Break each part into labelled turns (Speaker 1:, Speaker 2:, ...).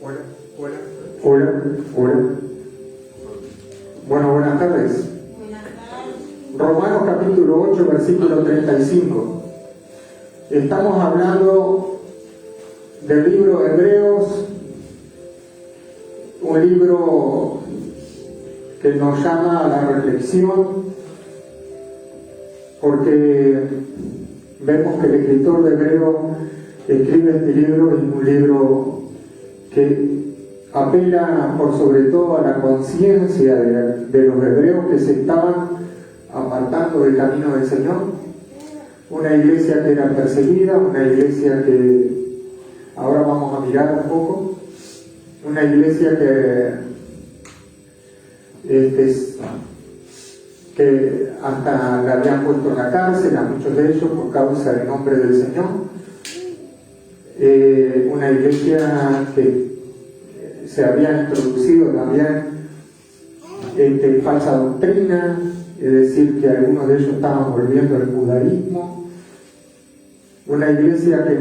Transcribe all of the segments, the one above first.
Speaker 1: Hola, hola. Hola, hola. Bueno, buenas tardes. Romanos capítulo 8, versículo 35. Estamos hablando del libro de Hebreos, un libro que nos llama a la reflexión, porque vemos que el escritor de Hebreos escribe este libro, es un libro que apela por sobre todo a la conciencia de los hebreos que se estaban apartando del camino del Señor, una iglesia que era perseguida, una iglesia que ahora vamos a mirar un poco, una iglesia que hasta la habían puesto en la cárcel a muchos de ellos por causa del nombre del Señor, una iglesia que se había introducido también falsa doctrina, es decir, que algunos de ellos estaban volviendo al judaísmo, una iglesia que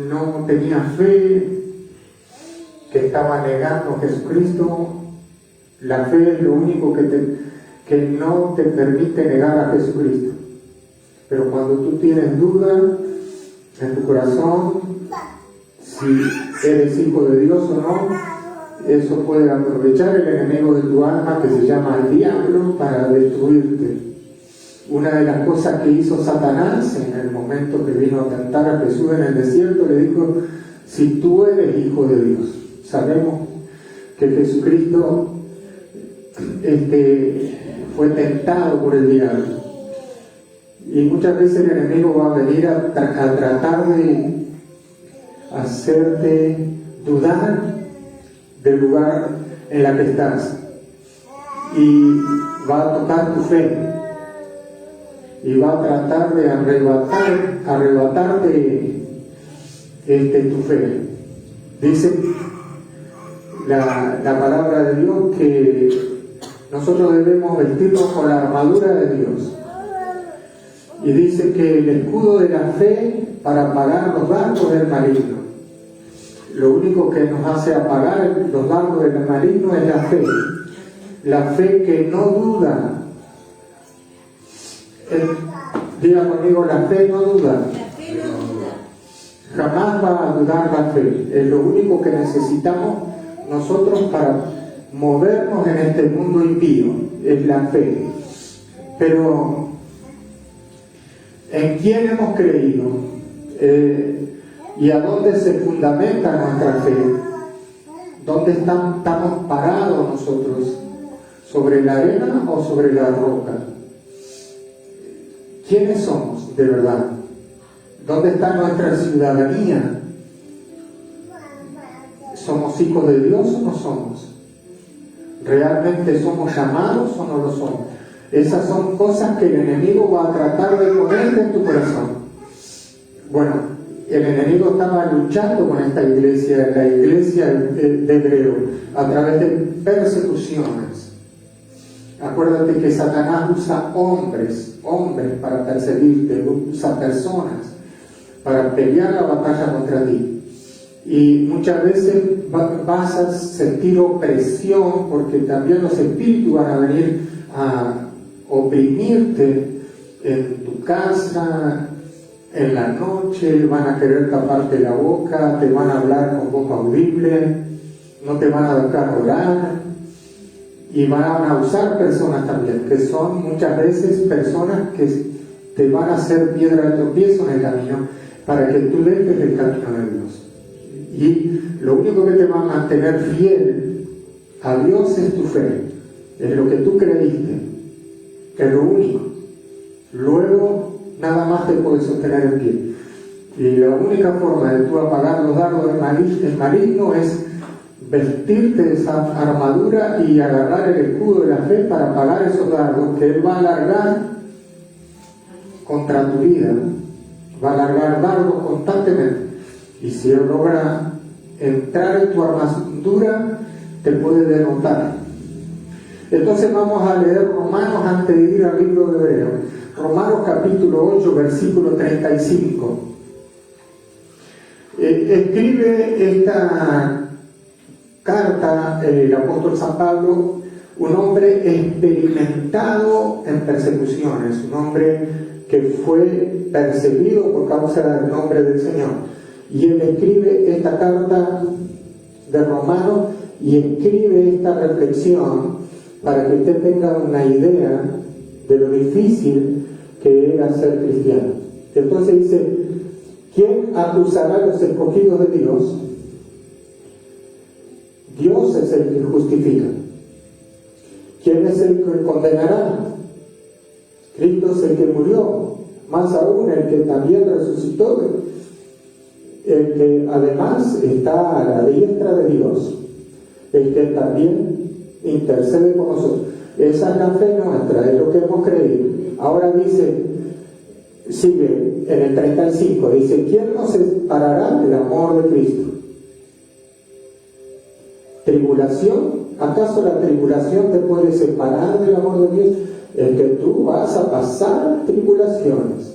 Speaker 1: no tenía fe, que estaba negando a Jesucristo. La fe es lo único que no te permite negar a Jesucristo, pero cuando tú tienes duda en tu corazón si eres hijo de Dios o no, eso puede aprovechar el enemigo de tu alma, que se llama el diablo, para destruirte. Una de las cosas que hizo Satanás en el momento que vino a tentar a Jesús en el desierto, le dijo: si tú eres hijo de Dios. Sabemos que Jesucristo fue tentado por el diablo, y muchas veces el enemigo va a venir a tratar de hacerte dudar del lugar en la que estás, y va a tocar tu fe y va a tratar de arrebatarte tu fe. Dice la palabra de Dios que nosotros debemos vestirnos con la armadura de Dios, y dice que el escudo de la fe para apagar los dardos del maligno. Lo único que nos hace apagar los dardos del maligno es la fe que no duda. Diga conmigo: la fe no duda. Jamás va a dudar la fe. Es lo único que necesitamos nosotros para movernos en este mundo impío, es la fe. Pero ¿en quién hemos creído? ¿Y a dónde se fundamenta nuestra fe? ¿Dónde estamos parados nosotros? ¿Sobre la arena o sobre la roca? ¿Quiénes somos de verdad? ¿Dónde está nuestra ciudadanía? ¿Somos hijos de Dios o no somos? ¿Realmente somos llamados o no lo somos? Esas son cosas que el enemigo va a tratar de ponerte en tu corazón. Bueno, el enemigo estaba luchando con esta iglesia, la iglesia de Hebreo, a través de persecuciones. Acuérdate que Satanás usa hombres para perseguirte, usa personas para pelear la batalla contra ti. Y muchas veces vas a sentir opresión, porque también los espíritus van a venir a oprimirte en tu casa, en la noche, van a querer taparte la boca, te van a hablar con voz audible, no te van a dejar orar, y van a usar personas también, que son muchas veces personas que te van a hacer piedra de tropiezo en el camino, para que tú dejes el camino de Dios. Y lo único que te va a mantener fiel a Dios es tu fe, es lo que tú creíste, es lo único. Luego nada más te puede sostener en pie. Y la única forma de tú apagar los dardos del maligno es vestirte de esa armadura y agarrar el escudo de la fe para apagar esos dardos que Él va a alargar contra tu vida. Va a alargar dardos constantemente. Y si Él logra entrar en tu armadura, te puede derrotar. Entonces vamos a leer Romanos antes de ir al libro de Hebreos. Romanos capítulo 8, versículo 35. Escribe carta, el apóstol San Pablo, un hombre experimentado en persecuciones, un hombre que fue perseguido por causa del nombre del Señor. Y él escribe esta carta de Romanos y escribe esta reflexión para que usted tenga una idea de lo difícil que era ser cristiano. Entonces dice, ¿quién acusará a los escogidos de Dios? Dios es el que justifica. ¿Quién es el que condenará? Cristo es el que murió, más aún el que también resucitó, el que además está a la diestra de Dios, el que también intercede por nosotros. Esa es la fe nuestra, es lo que hemos creído. Ahora dice, sigue en el 35, dice, ¿quién nos separará del amor de Cristo? ¿Tribulación? ¿Acaso la tribulación te puede separar del amor de Dios? El que tú vas a pasar tribulaciones.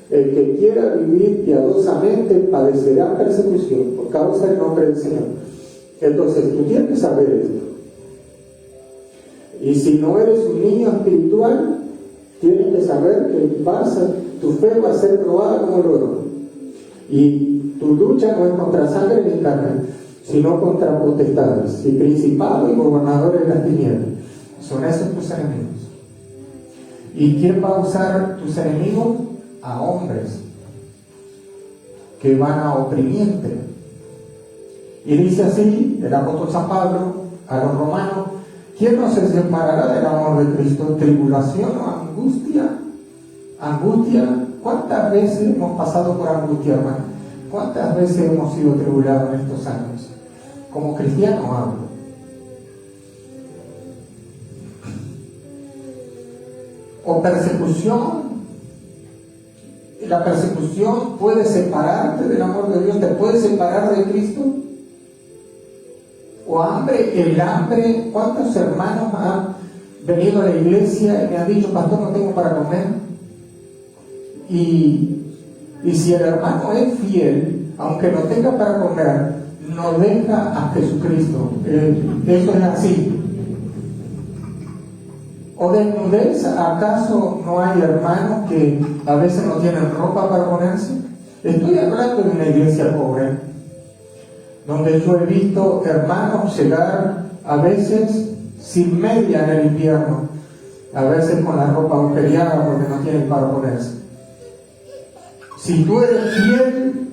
Speaker 1: El que quiera vivir piadosamente padecerá persecución por causa del nombre del Señor. Entonces tú tienes que saber esto. Y si no eres un niño espiritual, tienes que saber que tu fe va a ser probada como el oro. Y tu lucha no es contra sangre ni carne, sino contra potestades y principados y gobernadores de las tinieblas. Son esos tus enemigos. ¿Y quién va a usar tus enemigos? A hombres que van a oprimirte. Y dice así el apóstol San Pablo a los romanos, ¿quién nos separará del amor de Cristo? ¿Tribulación o angustia? ¿Angustia? ¿Cuántas veces hemos pasado por angustia, hermano? ¿Cuántas veces hemos sido tribulados en estos años? Como cristiano hablo. O persecución. La persecución puede separarte del amor de Dios, te puede separar de Cristo. O hambre, el hambre. ¿Cuántos hermanos han venido a la iglesia y me han dicho, pastor, no tengo para comer? Y si el hermano es fiel, aunque no tenga para comer, no deja a Jesucristo. Eso es así. ¿O desnudez? ¿Acaso no hay hermanos que a veces no tienen ropa para ponerse? Estoy hablando de una iglesia pobre, donde yo he visto hermanos llegar a veces sin media en el invierno, a veces con la ropa agujereada porque no tienen para ponerse. Si tú eres fiel,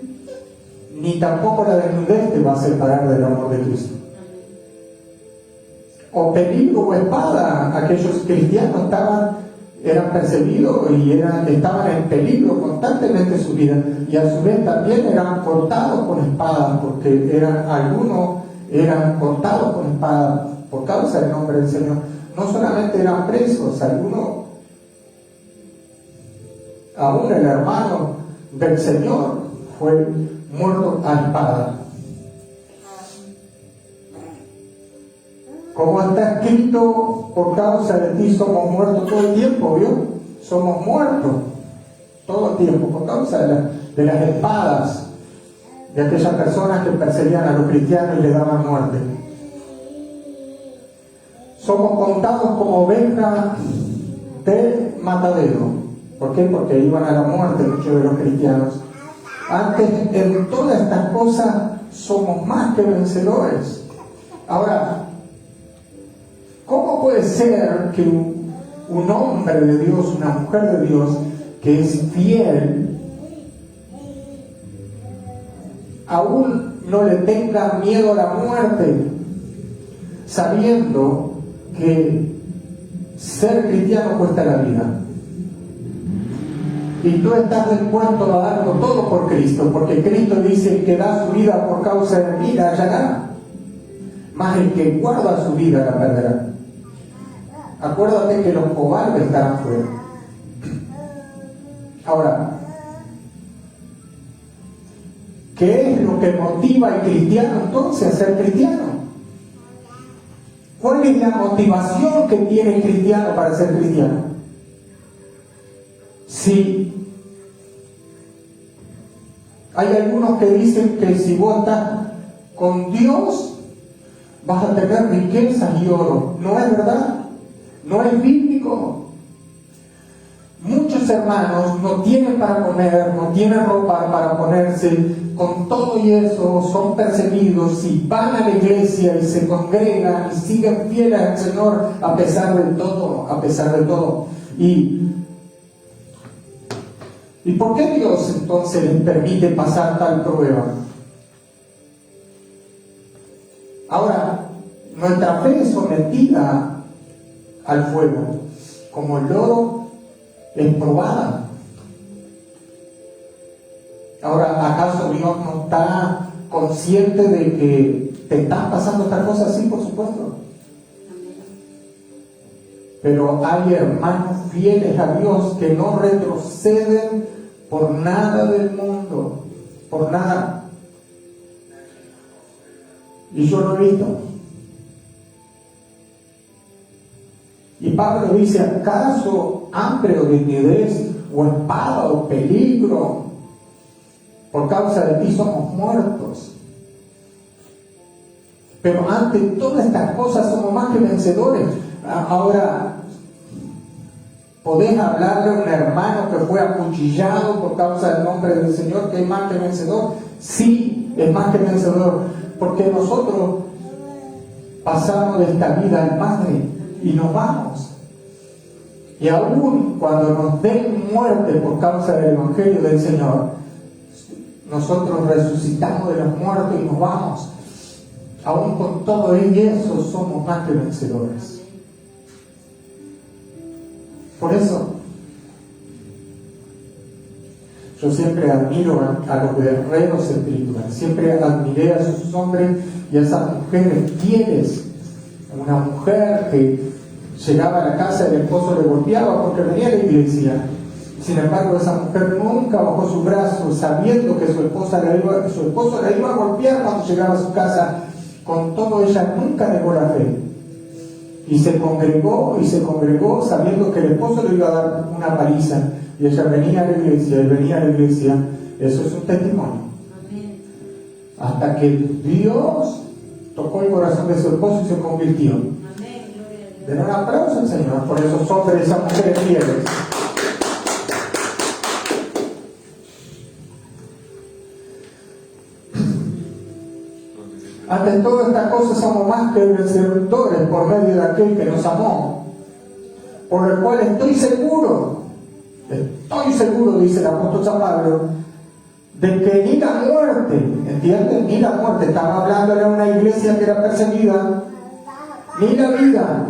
Speaker 1: ni tampoco la desnudez te va a separar del amor de Cristo. O peligro o espada. Aquellos cristianos eran perseguidos y estaban en peligro constantemente en su vida, y a su vez también eran cortados con espadas, porque algunos eran cortados con espadas por causa del nombre del Señor. No solamente eran presos, algunos, aún el hermano del Señor fue muerto a espada. Como está escrito, por causa de ti somos muertos todo el tiempo, ¿vio? Somos muertos todo el tiempo por causa de las espadas de aquellas personas que perseguían a los cristianos y les daban muerte. Somos contados como ovejas de matadero. ¿Por qué? Porque iban a la muerte muchos de los cristianos. Antes, en todas estas cosas, somos más que vencedores. Ahora, ¿cómo puede ser que un hombre de Dios, una mujer de Dios, que es fiel, aún no le tenga miedo a la muerte, sabiendo que ser cristiano cuesta la vida? Y tú estás dispuesto a darlo todo por Cristo, porque Cristo dice que da su vida por causa de mí, la hallará. Mas el que guarda su vida la perderá. Acuérdate que los cobardes estarán fuera. Ahora, ¿qué es lo que motiva al cristiano entonces a ser cristiano? ¿Cuál es la motivación que tiene el cristiano para ser cristiano? Sí, hay algunos que dicen que si vos estás con Dios, vas a tener riquezas y oro. No es verdad, no es bíblico. Muchos hermanos no tienen para comer, no tienen ropa para ponerse, con todo y eso son perseguidos y van a la iglesia y se congregan y siguen fieles al Señor a pesar de todo, a pesar de todo. ¿Y por qué Dios entonces les permite pasar tal prueba? Ahora, nuestra fe es sometida al fuego, como el oro es probada. Ahora, ¿acaso Dios no está consciente de que te están pasando estas cosas? Sí, por supuesto. Pero hay hermanos fieles a Dios que no retroceden por nada del mundo, por nada. Y yo lo he visto. Y Pablo dice: ¿acaso hambre o desnudez o espada o peligro? Por causa de ti somos muertos. Pero ante todas estas cosas somos más que vencedores. Ahora, ¿podés hablarle a un hermano que fue acuchillado por causa del nombre del Señor que es más que vencedor? Sí, es más que vencedor, porque nosotros pasamos de esta vida al Padre y nos vamos. Y aún cuando nos den muerte por causa del Evangelio del Señor, nosotros resucitamos de los muertos y nos vamos. Aún con todo eso somos más que vencedores. Por eso yo siempre admiro a los guerreros espirituales, siempre admiré a esos hombres y a esas mujeres fieles. Una mujer que llegaba a la casa y el esposo le golpeaba porque venía a la iglesia. Sin embargo, esa mujer nunca bajó su brazo, sabiendo que su esposo la iba a golpear cuando llegaba a su casa. Con todo, ella nunca negó la fe. Y se congregó, sabiendo que el esposo le iba a dar una paliza. Y ella venía a la iglesia, y venía a la iglesia. Eso es un testimonio. Amén. Hasta que Dios tocó el corazón de su esposo y se convirtió. Amén. Den un aplauso al Señor por esos hombres y esas mujeres fieles. Ante todas estas cosas somos más que vencedores por medio de aquel que nos amó, por el cual estoy seguro, dice el apóstol San Pablo, de que ni la muerte, ¿entienden? Ni la muerte, estaba hablándole a una iglesia que era perseguida, ni la vida,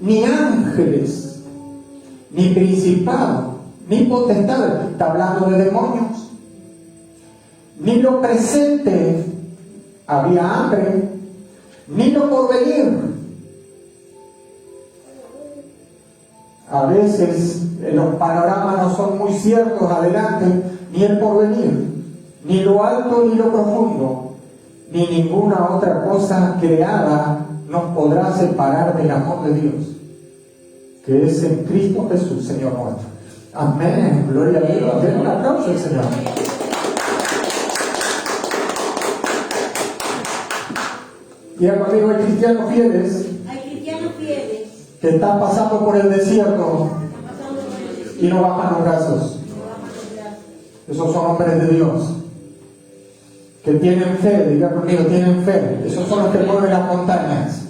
Speaker 1: ni ángeles, ni principado, ni potestad, está hablando de demonios, ni lo presente, había hambre, ni lo porvenir. A veces los panoramas no son muy ciertos adelante, ni el porvenir, ni lo alto ni lo profundo, ni ninguna otra cosa creada nos podrá separar del amor de Dios, que es en Cristo Jesús, Señor nuestro. Amén, gloria a Dios. Den un aplauso al Señor. Diga conmigo, hay cristianos fieles que están pasando por el desierto y no bajan los brazos. Esos son hombres de Dios que tienen fe. Diga conmigo, tienen fe. Esos son los que mueven las montañas.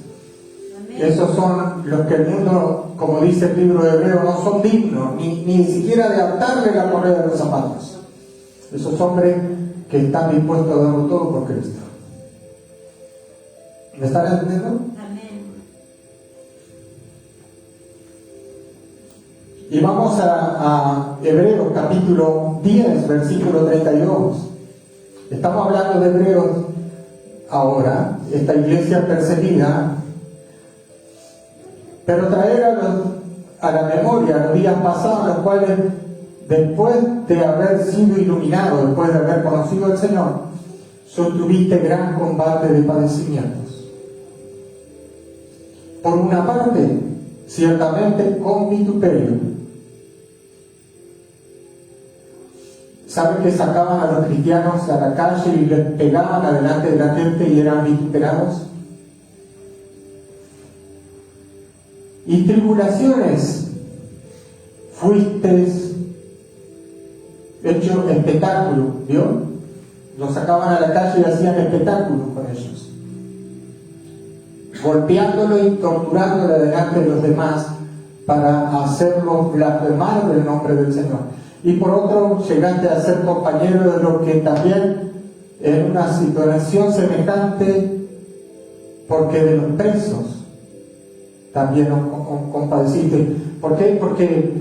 Speaker 1: Esos son los que el mundo, como dice el libro de Hebreos, no son dignos ni siquiera de atarle la correa de los zapatos. Esos hombres que están dispuestos a darlo todo por Cristo. ¿Me están entendiendo? Amén. Y vamos a Hebreos capítulo 10, versículo 32. Estamos hablando de Hebreos ahora, esta iglesia perseguida, pero traer a la memoria los días pasados, los cuales, después de haber sido iluminado, después de haber conocido al Señor, sostuviste gran combate de padecimientos. Por una parte, ciertamente con vituperio, ¿Saben que sacaban a los cristianos a la calle y les pegaban adelante de la gente y eran vituperados? Y tribulaciones, fuisteis hecho espectáculo, ¿vio? Los sacaban a la calle y hacían espectáculos con ellos, golpeándolo y torturándolo delante de los demás para hacerlos blasfemar del nombre del Señor. Y por otro, llegaste a ser compañero de los que también en una situación semejante, porque de los presos también nos compadeciste. ¿Por qué? Porque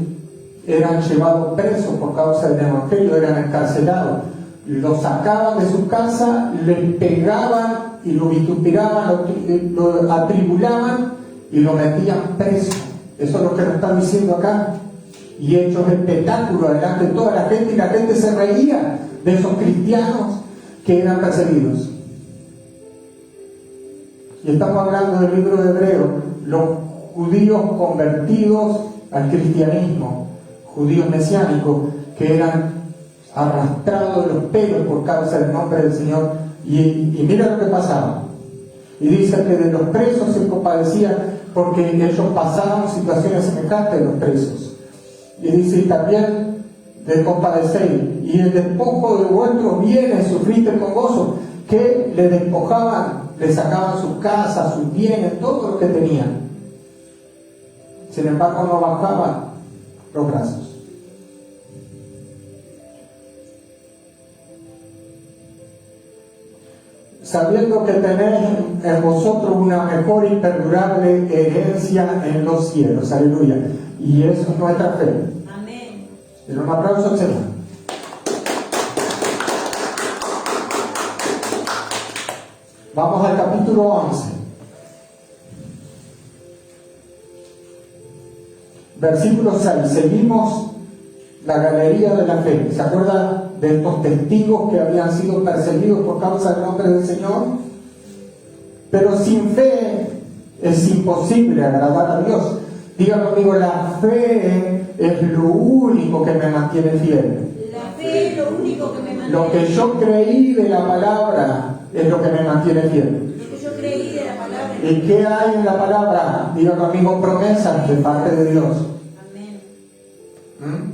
Speaker 1: eran llevados presos por causa del Evangelio, eran encarcelados. Los sacaban de su casa, les pegaban y lo vituperaban, lo atribulaban y lo metían preso. Eso es lo que nos está diciendo acá. Y hechos espectáculos delante de toda la gente, y la gente se reía de esos cristianos que eran perseguidos. Y estamos hablando del libro de Hebreos, los judíos convertidos al cristianismo, judíos mesiánicos, que eran arrastrados de los pelos por causa del nombre del Señor. Y mira lo que pasaba. Y dice que de los presos se compadecían porque ellos pasaban situaciones semejantes de los presos. Y dice, y también de compadecéis, y el despojo de vuestros bienes sufriste con gozo, que le despojaban, le sacaban sus casas, sus bienes, todo lo que tenían. Sin embargo, no bajaban los brazos. Sabiendo que tenéis en vosotros una mejor y perdurable herencia en los cielos. Aleluya. Y eso es nuestra fe.
Speaker 2: Amén.
Speaker 1: Y un aplauso al Señor. Vamos al capítulo 11. Versículo 6. Seguimos la galería de la fe. ¿Se acuerdan de estos testigos que habían sido perseguidos por causa del nombre del Señor? Pero sin fe es imposible agradar a Dios. Díganlo conmigo, la fe es lo único que me mantiene fiel.
Speaker 2: La fe es lo único que me mantiene.
Speaker 1: Lo que yo creí de la palabra es lo que me mantiene fiel.
Speaker 2: Lo que yo creí de la palabra.
Speaker 1: ¿Y qué hay en la palabra? Díganlo conmigo, promesas de parte de Dios.
Speaker 2: Amén.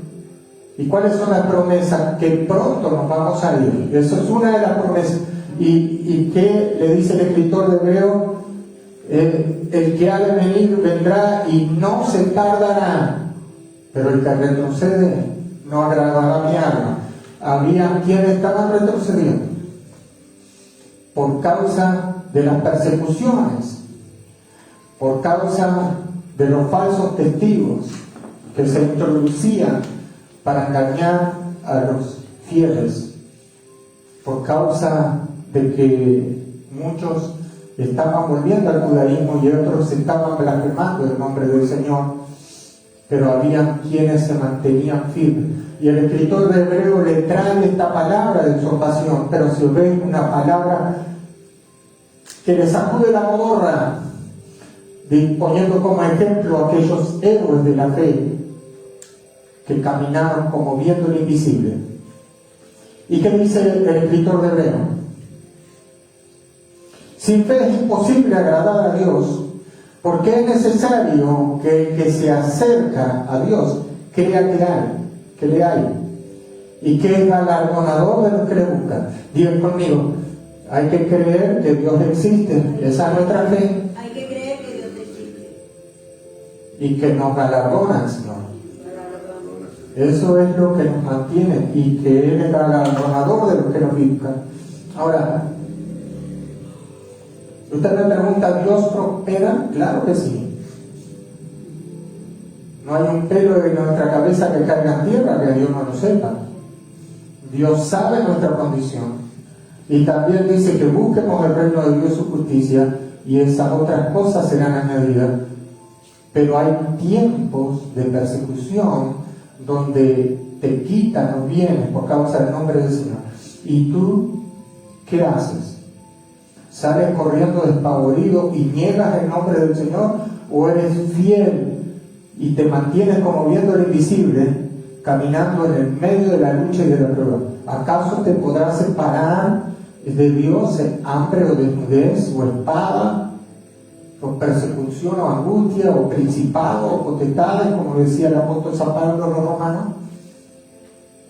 Speaker 1: ¿Y cuáles son las promesas? Que pronto nos vamos a ir. Eso es una de las promesas. ¿Y qué le dice el escritor de Hebreo? El que ha de venir vendrá y no se tardará, pero el que retrocede no agradará a mi alma. Había quienes estaban retrocediendo por causa de las persecuciones, por causa de los falsos testigos que se introducían para engañar a los fieles, por causa de que muchos estaban volviendo al judaísmo y otros estaban blasfemando el nombre del Señor, pero había quienes se mantenían firmes. Y el escritor de Hebreo le trae esta palabra de exhortación, pero si ven una palabra que le sacude la modorra, poniendo como ejemplo a aquellos héroes de la fe que caminaron como viendo lo invisible. ¿Y qué dice el escritor de Hebreo? Sin fe es imposible agradar a Dios, porque es necesario que el que se acerca a Dios crea que le hay, y que es galardonador de los que le buscan. Digan conmigo, hay que creer que Dios existe, esa es nuestra fe.
Speaker 2: Hay que creer que Dios existe.
Speaker 1: Y que nos galardona el Señor. Eso es lo que nos mantiene, y que Él es galardonador de los que nos buscan. Ahora, usted me pregunta, ¿Dios prospera? Claro que sí. No hay un pelo de nuestra cabeza que caiga en tierra que Dios no lo sepa. Dios sabe nuestra condición. Y también dice que busquemos el reino de Dios y su justicia, y esas otras cosas serán añadidas. Pero hay tiempos de persecución donde te quitan los bienes por causa del nombre del Señor. ¿Y tú qué haces? ¿Sales corriendo despavorido y niegas el nombre del Señor? ¿O eres fiel y te mantienes como viendo lo invisible, caminando en el medio de la lucha y de la prueba. ¿Acaso te podrás separar de Dios en hambre o desnudez o espada o persecución o angustia o principado o potestades, como decía el apóstol San Pablo a los romanos?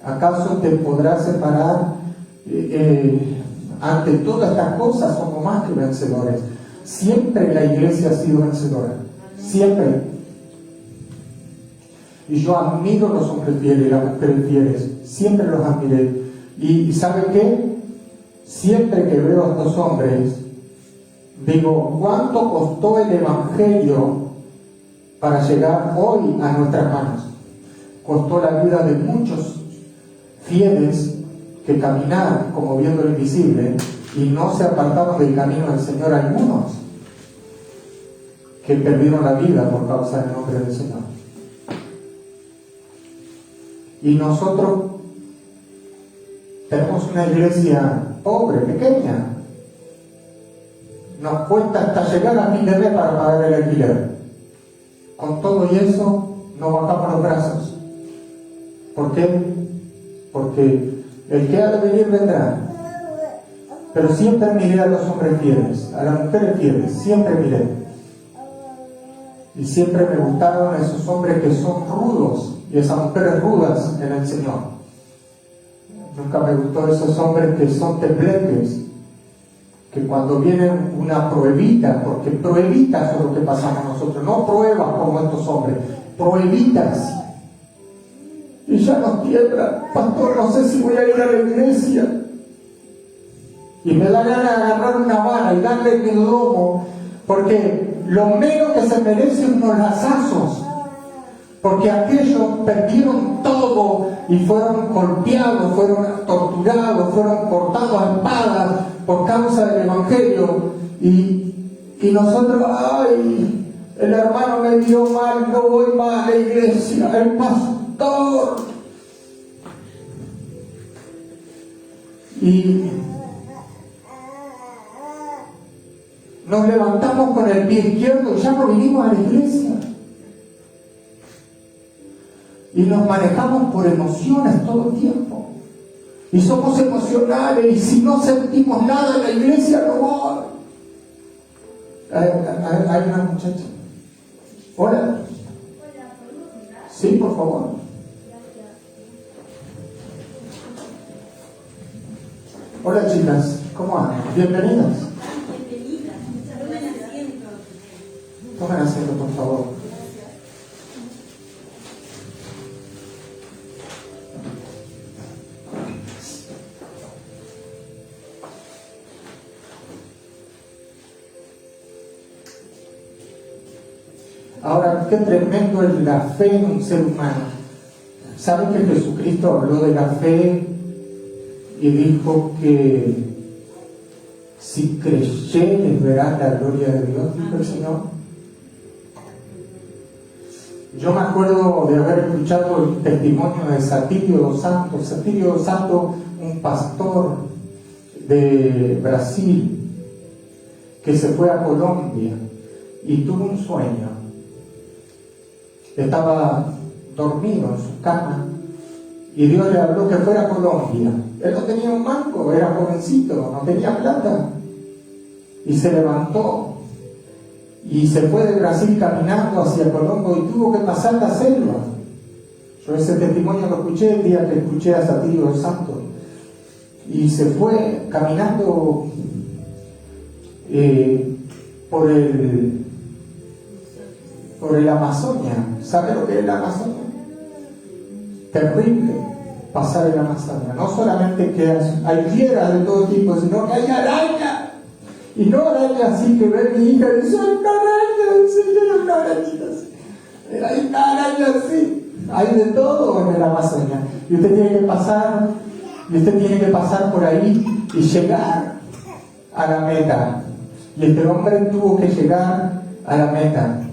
Speaker 1: ¿Acaso te podrás separar? Ante todas estas cosas somos más que vencedores. Siempre la iglesia ha sido vencedora, siempre. Y yo admiro a los hombres fieles y las mujeres fieles, siempre los admiré. Y ¿sabe qué? Siempre que veo a estos hombres, digo, ¿cuánto costó el Evangelio para llegar hoy a nuestras manos? Costó la vida de muchos fieles que caminaron como viendo lo invisible y no se apartaron del camino del Señor. Algunos que perdieron la vida por causa del nombre del Señor. Y nosotros tenemos una iglesia pobre, pequeña. Nos cuesta hasta llegar a fin de mes para pagar el alquiler. Con todo y eso, no bajamos los brazos. ¿Por qué? Porque el que ha de venir vendrá. Pero siempre miré a los hombres fieles, a las mujeres fieles, siempre miré. Y siempre me gustaron esos hombres que son rudos y esas mujeres rudas en el Señor. Nunca me gustó esos hombres que son tembleques, que cuando viene una pruebita, porque pruebitas son lo que pasamos nosotros, no pruebas como estos hombres, pruebitas. Y ya nos tiembla, pastor, no sé si voy a ir a la iglesia. Y me da ganas de agarrar una vara y darle en el lomo, porque lo menos que se merecen unos lazazos, porque aquellos perdieron todo y fueron golpeados, fueron torturados, fueron cortados a espadas por causa del Evangelio. Y nosotros, ay, el hermano me dio mal, no voy más a la iglesia, el pastor. Y nos levantamos con el pie izquierdo y ya no vinimos a la iglesia. Y nos manejamos por emociones todo el tiempo. Y somos emocionales, y si no sentimos nada en la iglesia, no voy. Hay una muchacha. Hola. Sí, por favor. Hola, chicas. ¿Cómo andan? Bienvenidas. Tomen asiento, por favor. Ahora, qué tremendo es la fe en un ser humano. ¿Saben que Jesucristo habló de la fe y dijo que si creyeres verás la gloria de Dios? Dijo el Señor. Yo me acuerdo de haber escuchado el testimonio de Satirio dos Santos. Satirio dos Santos, un pastor de Brasil que se fue a Colombia y tuvo un sueño. Estaba dormido en su cama y Dios le habló que fuera a Colombia. Él no tenía un mango, era jovencito, no tenía plata. Y se levantó y se fue de Brasil caminando hacia Colombo y tuvo que pasar la selva. Yo ese testimonio lo escuché el día que escuché a Satirio dos Santos. Y se fue caminando por el Amazonia. ¿Sabe lo que es el Amazonia? Terrible pasar el Amazonia. No solamente que hay piedras de todo tipo, sino que hay arañas. Y no arañas así que ve mi hija y dice, ¡ay, una araña! Sí, hay una arañita así. Hay una araña así. Hay de todo en el Amazonia. Y usted tiene que pasar por ahí y llegar a la meta. Y este hombre tuvo que llegar a la meta.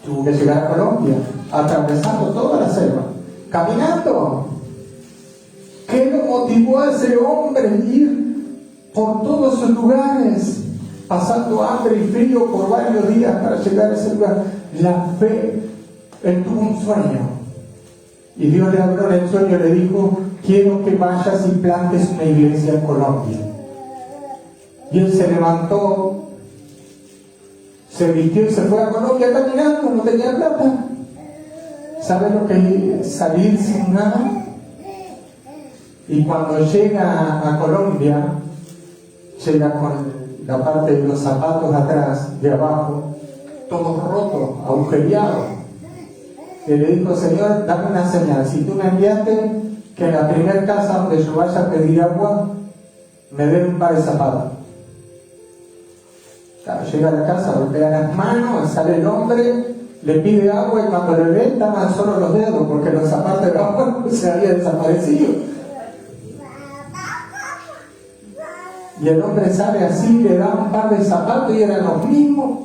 Speaker 1: Tuvo que llegar a Colombia, atravesando toda la selva, caminando. ¿Qué lo motivó a ese hombre a ir por todos esos lugares, pasando hambre y frío por varios días para llegar a ese lugar? La fe. Él tuvo un sueño Y Dios le habló en el sueño y le dijo: quiero que vayas y plantes una iglesia en Colombia. Y él se levantó, se vistió y se fue a Colombia caminando, no tenía plata. ¿Sabe lo que es salir sin nada? Y cuando llega a Colombia, llega con la parte de los zapatos atrás, de abajo, todos rotos, agujereados. Y le dijo: Señor, dame una señal. Si tú me enviaste que en la primera casa donde yo vaya a pedir agua, me den un par de zapatos. Claro, llega a la casa, golpea las manos, sale el hombre, le pide agua y cuando le ve estaban solo los dedos porque los zapatos de agua se habían desaparecido. Y el hombre sale así, le da un par de zapatos y eran los mismos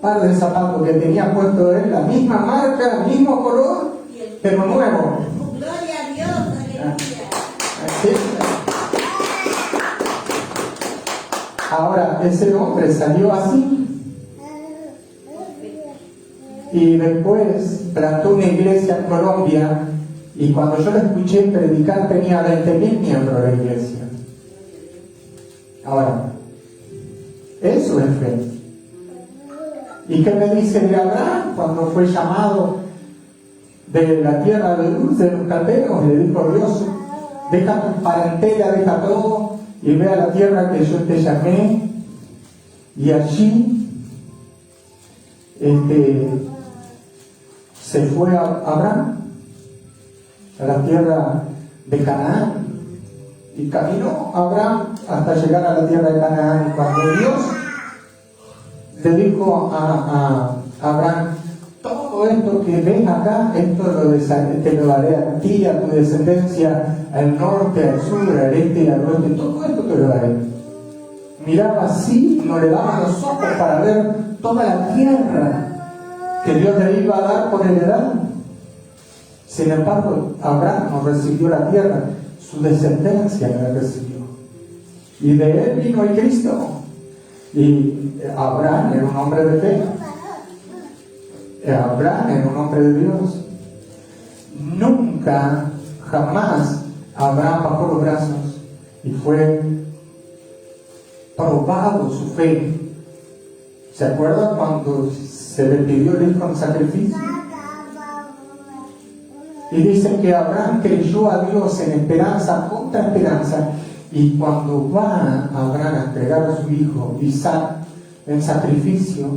Speaker 1: par de zapatos que tenía puesto él, la misma marca, el mismo color, pero nuevo.
Speaker 2: Gloria a Dios, aleluya.
Speaker 1: Así. Ahora, ese hombre salió así. Y después plantó una iglesia en Colombia. Y cuando yo lo escuché predicar, tenía 20.000 miembros de la iglesia. Ahora, eso es fe. ¿Y qué me dice de Abraham cuando fue llamado de la tierra de Luz de los caldeos? Le dijo Dios: deja tu parentela, deja todo y ve a la tierra que yo te llamé. Y allí se fue a Abraham a la tierra de Canaán y caminó Abraham hasta llegar a la tierra de Canaán. Y cuando Dios le dijo a Abraham: todo esto que ves acá, esto te lo daré a ti, a tu descendencia, al norte, al sur, al este y al oeste, todo esto te lo daré. Miraba así, no le daban los ojos para ver toda la tierra que Dios le iba a dar por heredad. Sin embargo, Abraham no recibió la tierra, su descendencia la recibió. Y de él vino el Cristo. Y Abraham era un hombre de fe. Abraham era un hombre de Dios. Nunca, jamás Abraham bajó los brazos y fue probado su fe. ¿Se acuerdan cuando se le pidió el hijo en sacrificio? Y dice que Abraham creyó a Dios en esperanza contra esperanza. Y cuando va Abraham a entregar a su hijo Isaac en sacrificio,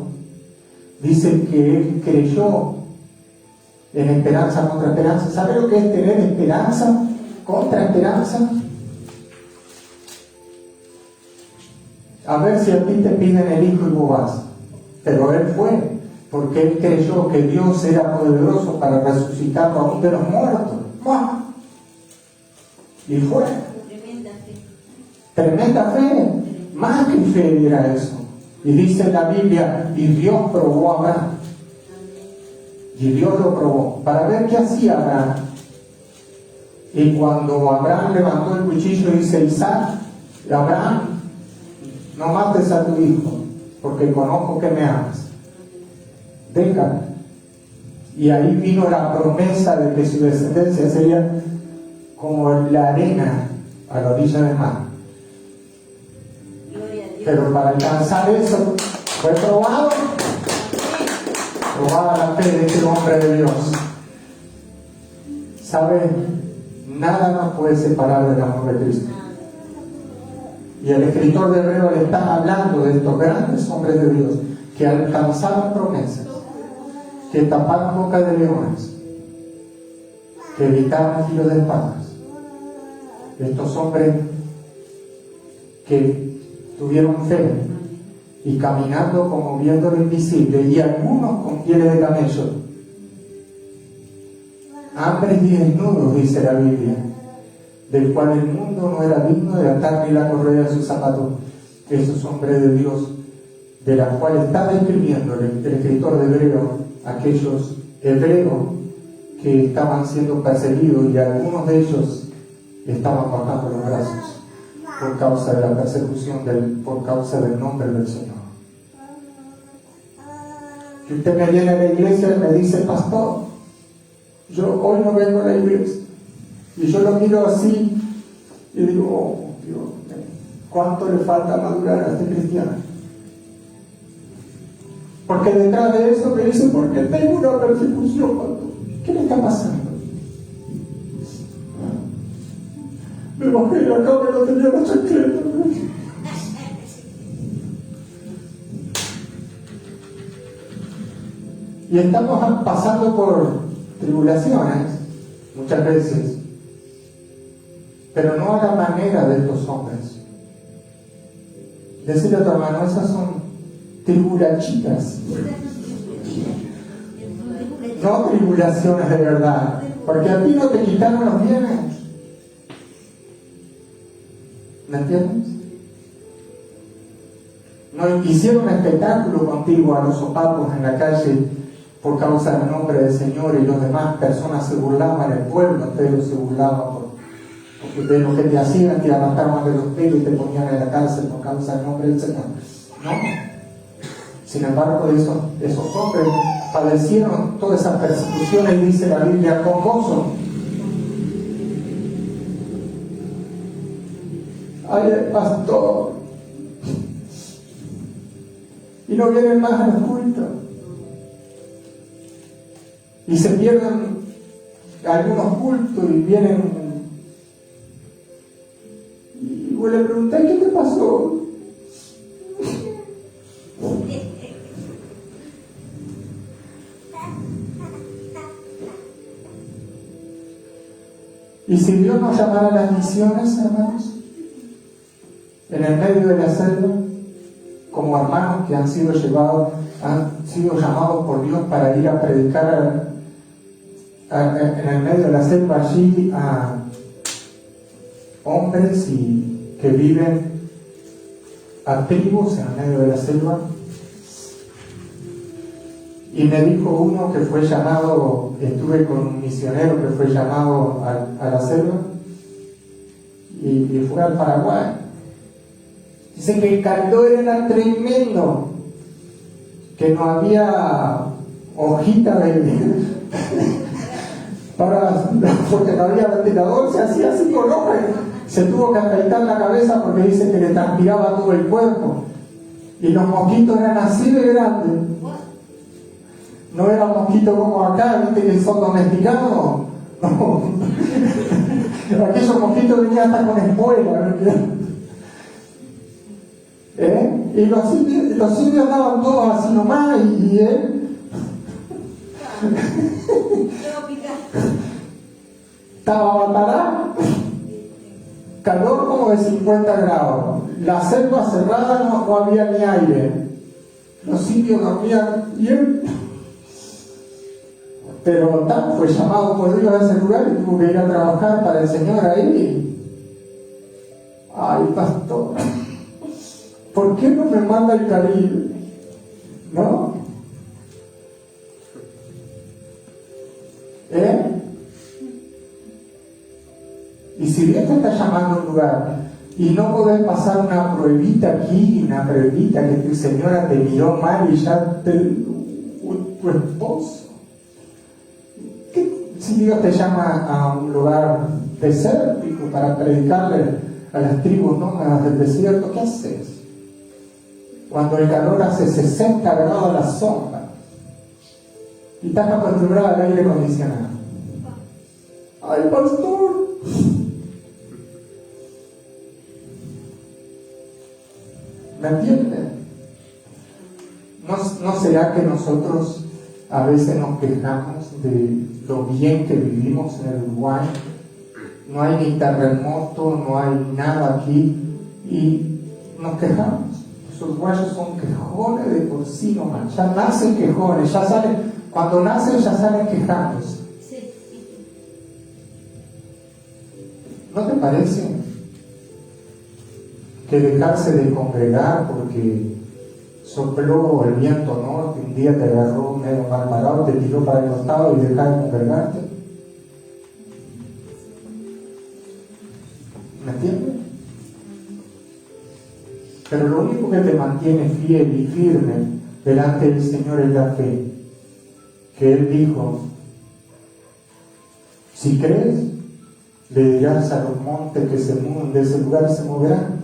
Speaker 1: dice que él creyó en esperanza contra esperanza. ¿Sabe lo que es tener esperanza contra esperanza? A ver si a ti te piden el hijo y vos vas. Pero él fue, porque él creyó que Dios era poderoso para resucitarlo aún de los muertos. ¡Wow! Y fue. Tremenda fe, más que fe era eso. Y dice en la Biblia: y Dios probó a Abraham. Y Dios lo probó para ver qué hacía Abraham. Y cuando Abraham levantó el cuchillo, dice Isaac: Abraham, no mates a tu hijo, porque conozco que me amas. Déjalo. Y ahí vino la promesa de que su descendencia sería como la arena a la orilla del mar. Pero para alcanzar eso fue probada la fe de este hombre de Dios. ¿Sabe? Nada nos puede separar del amor de Cristo. Y el escritor de Hebreo le está hablando de estos grandes hombres de Dios que alcanzaron promesas, que taparon boca de leones, que evitaron filos de espadas. Estos hombres que tuvieron fe y caminando como viendo lo invisible, y algunos con pieles de camello, hambres y desnudos, dice la Biblia, del cual el mundo no era digno de atar ni la correa de sus zapatos. Esos hombres de Dios, de la cual estaba escribiendo el escritor de Hebreo, aquellos hebreos que estaban siendo perseguidos, y algunos de ellos estaban bajando los brazos por causa de la persecución, por causa del nombre del Señor. Que usted me viene a la iglesia y me dice: pastor,
Speaker 3: Yo hoy no vengo a la iglesia. Y yo lo miro así y digo, oh, Dios, ¿cuánto le falta madurar a este cristiano? Porque detrás de eso me dice, porque tengo una persecución, pastor. ¿Qué le está pasando? Me bajé de acá, pero no tenía la chancleta.
Speaker 1: Y estamos pasando por tribulaciones muchas veces, pero no a la manera de estos hombres. Decirle a tu hermano, esas son tribulachitas, no tribulaciones de verdad, porque a ti no te quitaron los bienes. ¿Me entiendes? No hicieron espectáculo contigo a los sopapos en la calle por causa del nombre del Señor, y las demás personas se burlaban, el pueblo entero se burlaba de lo que te hacían, te arrancaban de los pelos y te ponían en la cárcel por causa del nombre del Señor. No. Sin embargo, esos hombres padecieron todas esas persecuciones, dice la Biblia, con gozo.
Speaker 3: Ay, el pastor. Y no vienen más al culto.
Speaker 1: Y se pierden algunos cultos y vienen.
Speaker 3: Y vos le pregunté, ¿qué te pasó?
Speaker 1: Y si Dios nos llamara a las misiones, hermanos, en el medio de la selva, como hermanos que han sido llamados por Dios para ir a predicar en el medio de la selva allí a hombres que viven a tribus en el medio de la selva. Y me dijo uno que fue llamado, estuve con un misionero que fue llamado a la selva y fue al Paraguay. Dice que el calor era tremendo, que no había hojita porque no había ventilador, se hacía así con hoja, se tuvo que afeitar la cabeza porque dice que le transpiraba todo el cuerpo, y los mosquitos eran así de grandes, no eran mosquitos como acá, viste que son domesticados, no. Aquellos mosquitos venían hasta con espuela, y los indios andaban todos así nomás, y él estaba batará, calor como de 50 grados, la selva cerrada, no había ni aire, los indios dormían bien, pero fue llamado por Dios a ese lugar y tuvo que ir a trabajar para el Señor ahí. Ay, pastor, ¿por qué no me manda el Caribe? ¿No? Y si Dios te está llamando a un lugar y no podés pasar una pruebita aquí, una pruebita que tu señora te miró mal y ya tu esposo. Si Dios te llama a un lugar desértico para predicarle a las tribus nómadas del desierto, ¿qué haces? Cuando el calor hace 60 grados a la sombra y estás acostumbrado al aire acondicionado. ¡Ay, pastor! ¿Me entienden? ¿No será que nosotros a veces nos quejamos de lo bien que vivimos en el Uruguay? No hay ni terremoto, no hay nada aquí y nos quejamos. Los uruguayos son quejones de por sí nomás, ya nacen quejones, ya salen, cuando nacen ya salen quejándose. ¿No te parece que dejarse de congregar porque sopló el viento norte, un día te agarró medio mal parado, te tiró para el costado y dejar de congregarte? ¿Me entiendes? Pero lo único que te mantiene fiel y firme delante del Señor es la fe, que Él dijo
Speaker 3: Si crees, le dirás a los montes que se mueven de ese lugar, se moverán.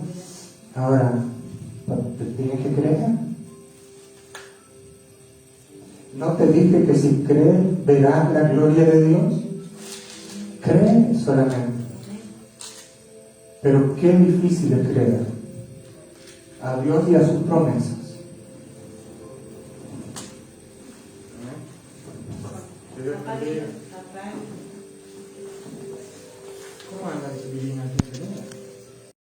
Speaker 3: Ahora, ¿te tienes que creer? ¿No te dije que si crees verás la gloria de Dios? Cree solamente. Pero qué difícil es creer a Dios y a sus promesas. ¿Cómo andan, chiquilines?